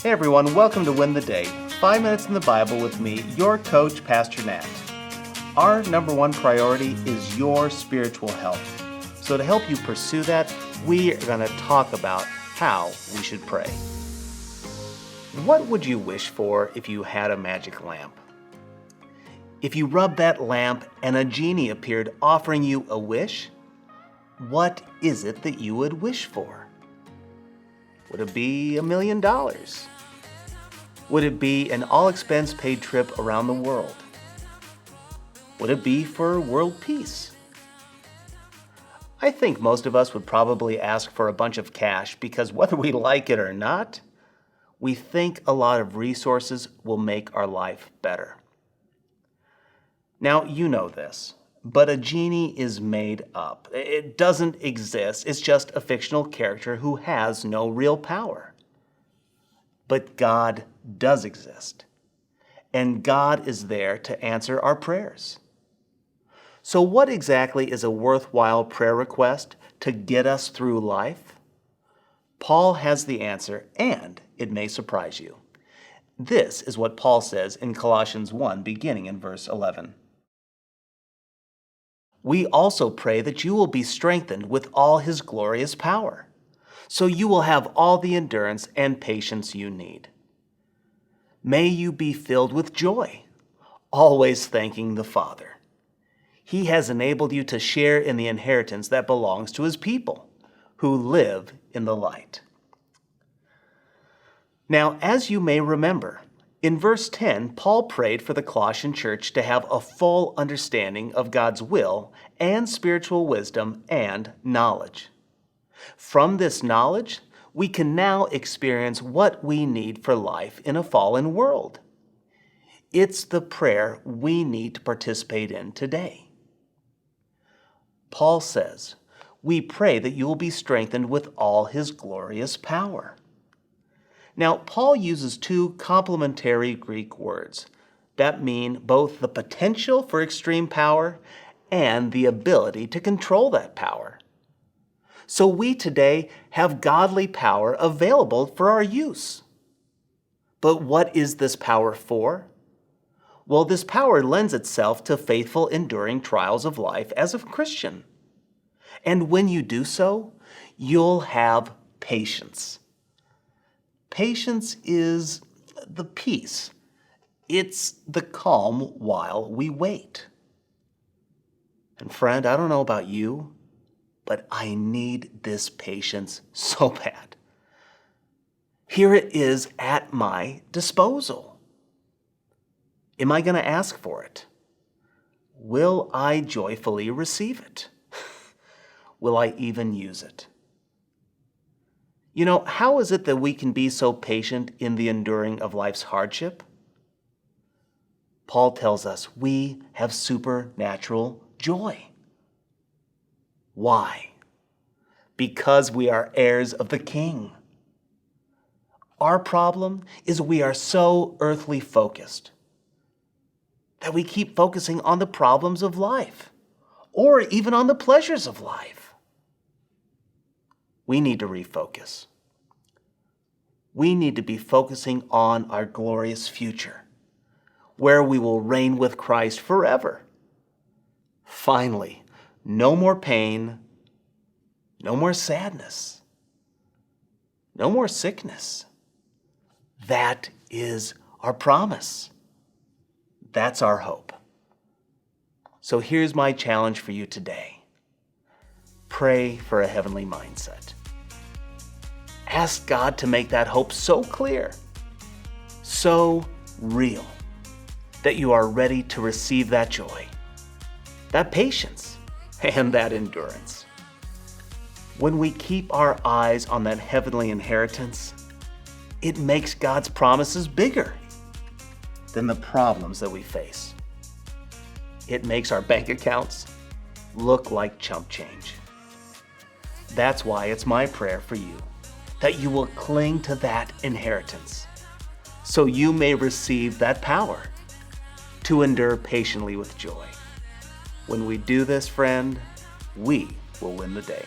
Hey everyone, welcome to Win the Day, 5 minutes in the Bible with me, your coach, Pastor Nat. Our number one priority is your spiritual health. So to help you pursue that, we are going to talk about how we should pray. What would you wish for if you had a magic lamp? If you rubbed that lamp and a genie appeared offering you a wish, what is it that you would wish for? Would it be $1 million? Would it be an all-expense-paid trip around the world? Would it be for world peace? I think most of us would probably ask for a bunch of cash because whether we like it or not, we think a lot of resources will make our life better. Now, you know this, but a genie is made up. It doesn't exist. It's just a fictional character who has no real power. But God does exist, and God is there to answer our prayers. So what exactly is a worthwhile prayer request to get us through life? Paul has the answer, and it may surprise you. This is what Paul says in Colossians 1, beginning in verse 11. We also pray that you will be strengthened with all his glorious power, so you will have all the endurance and patience you need. May you be filled with joy, always thanking the Father. He has enabled you to share in the inheritance that belongs to his people, who live in the light. Now, as you may remember, in verse 10, Paul prayed for the Colossian church to have a full understanding of God's will and spiritual wisdom and knowledge. From this knowledge, we can now experience what we need for life in a fallen world. It's the prayer we need to participate in today. Paul says, we pray that you will be strengthened with all his glorious power. Now, Paul uses two complementary Greek words that mean both the potential for extreme power and the ability to control that power. So we today have godly power available for our use. But what is this power for? Well, this power lends itself to faithful, enduring trials of life as a Christian. And when you do so, you'll have patience. Patience is the peace. It's the calm while we wait. And friend, I don't know about you, but I need this patience so bad. Here it is at my disposal. Am I going to ask for it? Will I joyfully receive it? Will I even use it? You know, how is it that we can be so patient in the enduring of life's hardship? Paul tells us we have supernatural joy. Why? Because we are heirs of the King. Our problem is we are so earthly focused that we keep focusing on the problems of life or even on the pleasures of life. We need to refocus. We need to be focusing on our glorious future, where we will reign with Christ forever. Finally, no more pain, no more sadness, no more sickness. That is our promise. That's our hope. So here's my challenge for you today. Pray for a heavenly mindset. Ask God to make that hope so clear, so real, that you are ready to receive that joy, that patience, and that endurance. When we keep our eyes on that heavenly inheritance, it makes God's promises bigger than the problems that we face. It makes our bank accounts look like chump change. That's why it's my prayer for you that you will cling to that inheritance so you may receive that power to endure patiently with joy. When we do this, friend, we will win the day.